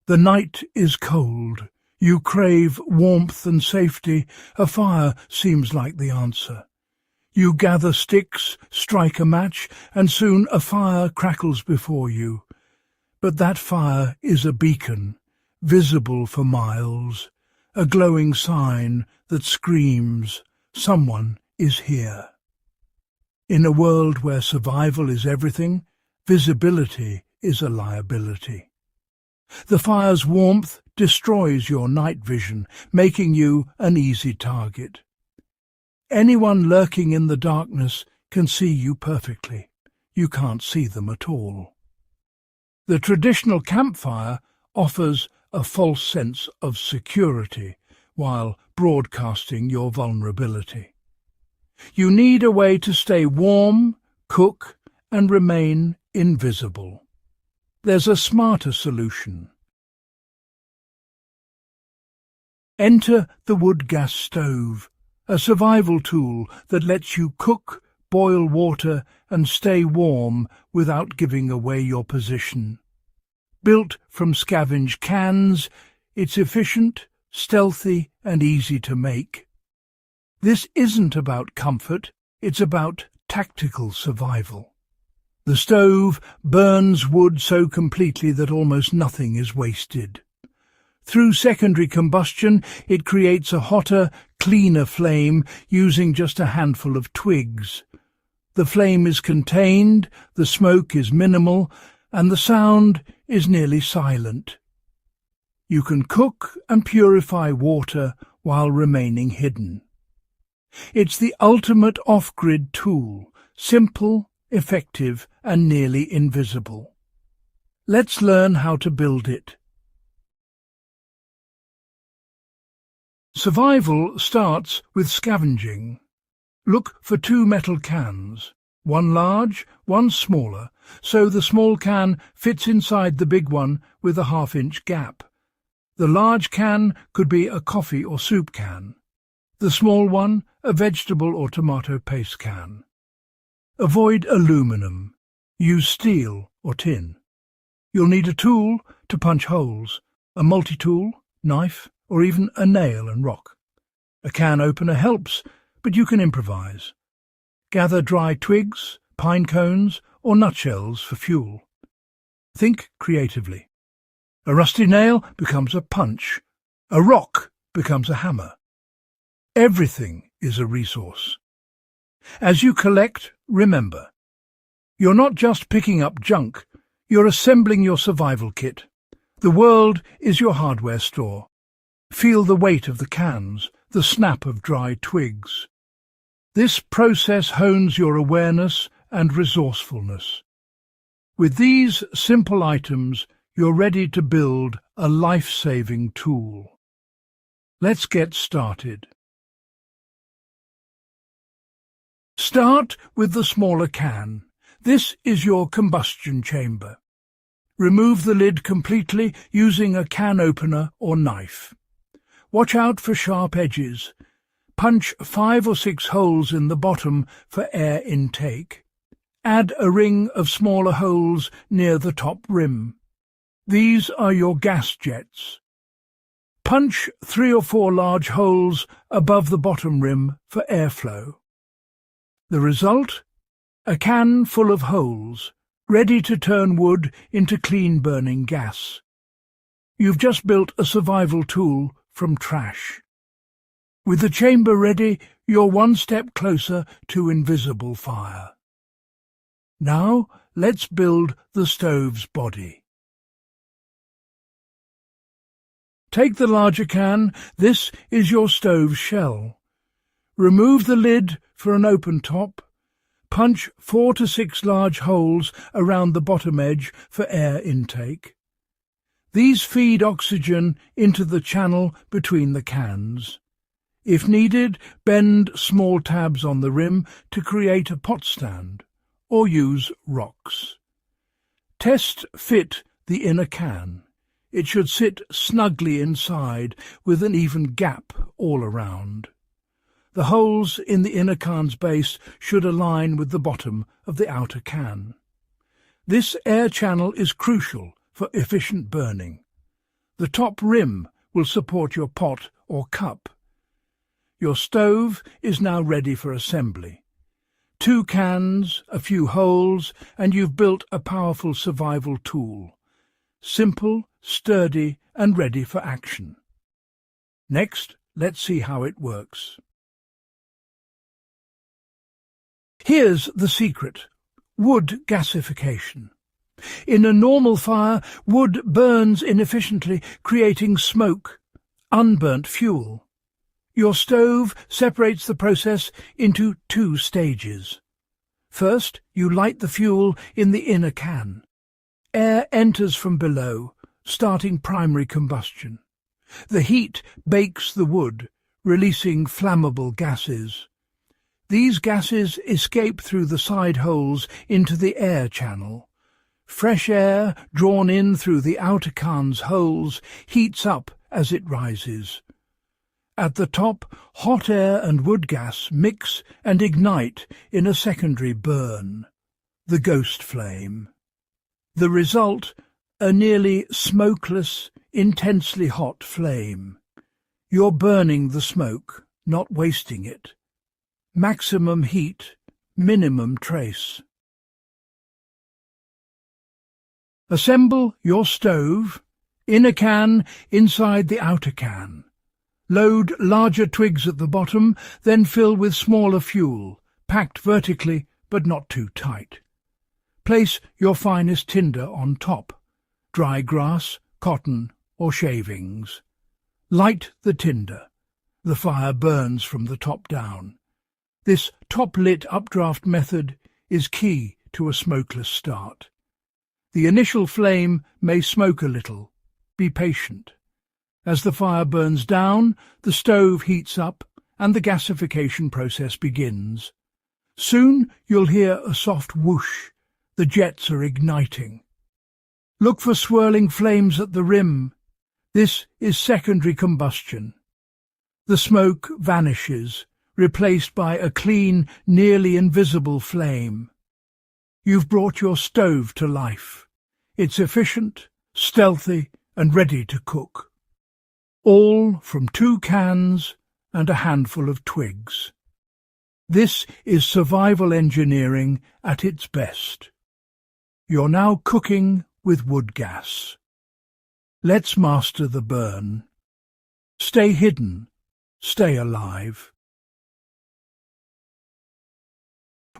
The night is cold. You crave warmth and safety. A fire seems like the answer. You gather sticks, strike a match, and soon a fire crackles before you. But that fire is a beacon, visible for miles, a glowing sign that screams, someone is here. In a world where survival is everything, visibility is a liability. The fire's warmth destroys your night vision, making you an easy target. Anyone lurking in the darkness can see you perfectly. You can't see them at all. The traditional campfire offers a false sense of security while broadcasting your vulnerability. You need a way to stay warm, cook, and remain invisible. There's a smarter solution. Enter the wood gas stove, a survival tool that lets you cook, boil water, and stay warm without giving away your position. Built from scavenged cans, it's efficient, stealthy, and easy to make. This isn't about comfort, it's about tactical survival. The stove burns wood so completely that almost nothing is wasted. Through secondary combustion, it creates a hotter, cleaner flame using just a handful of twigs. The flame is contained, the smoke is minimal, and the sound is nearly silent. You can cook and purify water while remaining hidden. It's the ultimate off-grid tool, simple, effective, and nearly invisible. Let's learn how to build it. Survival starts with scavenging. Look for 2 metal cans, one large, one smaller, so the small can fits inside the big one with a half-inch gap. The large can could be a coffee or soup can. The small one, a vegetable or tomato paste can. Avoid aluminum. Use steel or tin. You'll need a tool to punch holes, a multi-tool, knife, or even a nail and rock. A can opener helps, but you can improvise. Gather dry twigs, pine cones, or nutshells for fuel. Think creatively. A rusty nail becomes a punch. A rock becomes a hammer. Everything is a resource. As you collect, remember, you're not just picking up junk, you're assembling your survival kit. The world is your hardware store. Feel the weight of the cans, the snap of dry twigs. This process hones your awareness and resourcefulness. With these simple items, you're ready to build a life-saving tool. Let's get started. Start with the smaller can. This is your combustion chamber. Remove the lid completely using a can opener or knife. Watch out for sharp edges. Punch 5 or 6 holes in the bottom for air intake. Add a ring of smaller holes near the top rim. These are your gas jets. Punch 3 or 4 large holes above the bottom rim for airflow. The result? A can full of holes, ready to turn wood into clean-burning gas. You've just built a survival tool from trash. With the chamber ready, you're one step closer to invisible fire. Now, let's build the stove's body. Take the larger can. This is your stove shell. Remove the lid for an open top. Punch 4 to 6 large holes around the bottom edge for air intake. These feed oxygen into the channel between the cans. If needed, bend small tabs on the rim to create a pot stand, or use rocks. Test fit the inner can. It should sit snugly inside with an even gap all around. The holes in the inner can's base should align with the bottom of the outer can. This air channel is crucial for efficient burning. The top rim will support your pot or cup. Your stove is now ready for assembly. 2 cans, a few holes, and you've built a powerful survival tool. Simple, sturdy, and ready for action. Next, let's see how it works. Here's the secret: wood gasification. In a normal fire, wood burns inefficiently, creating smoke, unburnt fuel. Your stove separates the process into 2 stages. First, you light the fuel in the inner can. Air enters from below, starting primary combustion. The heat bakes the wood, releasing flammable gases. These gases escape through the side holes into the air channel. Fresh air, drawn in through the outer can's holes, heats up as it rises. At the top, hot air and wood gas mix and ignite in a secondary burn, the ghost flame. The result, a nearly smokeless, intensely hot flame. You're burning the smoke, not wasting it. Maximum heat, minimum trace. Assemble your stove, inner can inside the outer can. Load larger twigs at the bottom, then fill with smaller fuel, packed vertically but not too tight. Place your finest tinder on top, dry grass, cotton or shavings. Light the tinder. The fire burns from the top down. This top-lit updraft method is key to a smokeless start. The initial flame may smoke a little. Be patient. As the fire burns down, the stove heats up and the gasification process begins. Soon you'll hear a soft whoosh. The jets are igniting. Look for swirling flames at the rim. This is secondary combustion. The smoke vanishes, replaced by a clean, nearly invisible flame. You've brought your stove to life. It's efficient, stealthy, and ready to cook. All from 2 cans and a handful of twigs. This is survival engineering at its best. You're now cooking with wood gas. Let's master the burn. Stay hidden. Stay alive.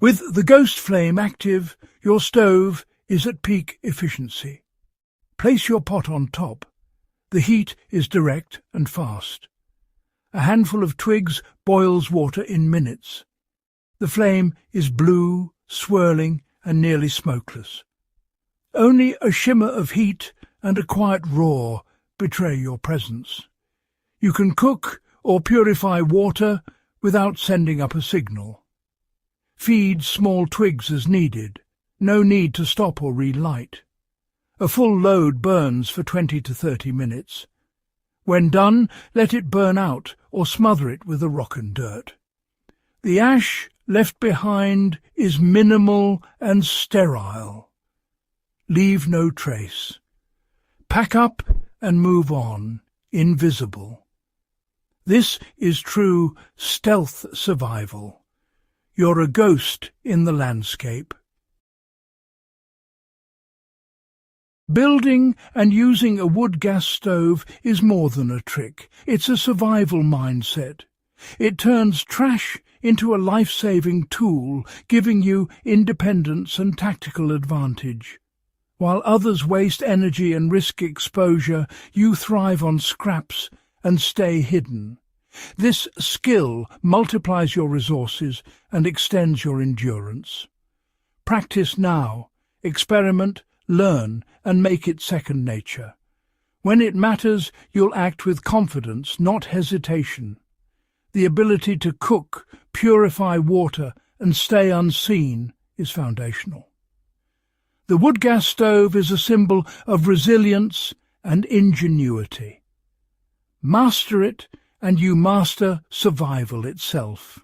With the ghost flame active, your stove is at peak efficiency. Place your pot on top. The heat is direct and fast. A handful of twigs boils water in minutes. The flame is blue, swirling, and nearly smokeless. Only a shimmer of heat and a quiet roar betray your presence. You can cook or purify water without sending up a signal. Feed small twigs as needed. No need to stop or relight. A full load burns for 20 to 30 minutes. When done, let it burn out or smother it with a rock and dirt. The ash left behind is minimal and sterile. Leave no trace. Pack up and move on, invisible. This is true stealth survival. You're a ghost in the landscape. Building and using a wood gas stove is more than a trick. It's a survival mindset. It turns trash into a life-saving tool, giving you independence and tactical advantage. While others waste energy and risk exposure, you thrive on scraps and stay hidden. This skill multiplies your resources and extends your endurance. Practice now. Experiment, learn, and make it second nature. When it matters, you'll act with confidence, not hesitation. The ability to cook, purify water, and stay unseen is foundational. The wood gas stove is a symbol of resilience and ingenuity. Master it, and you master survival itself.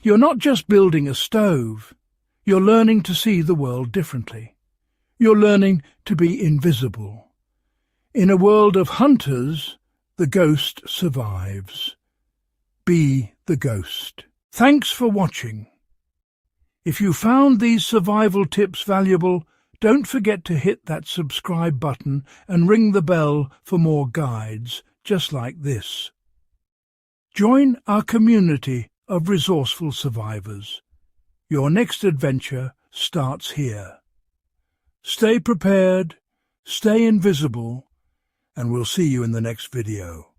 You're not just building a stove. You're learning to see the world differently. You're learning to be invisible. In a world of hunters, the ghost survives. Be the ghost. Thanks for watching. If you found these survival tips valuable, don't forget to hit that subscribe button and ring the bell for more guides just like this. Join our community of resourceful survivors. Your next adventure starts here. Stay prepared, stay invisible, and we'll see you in the next video.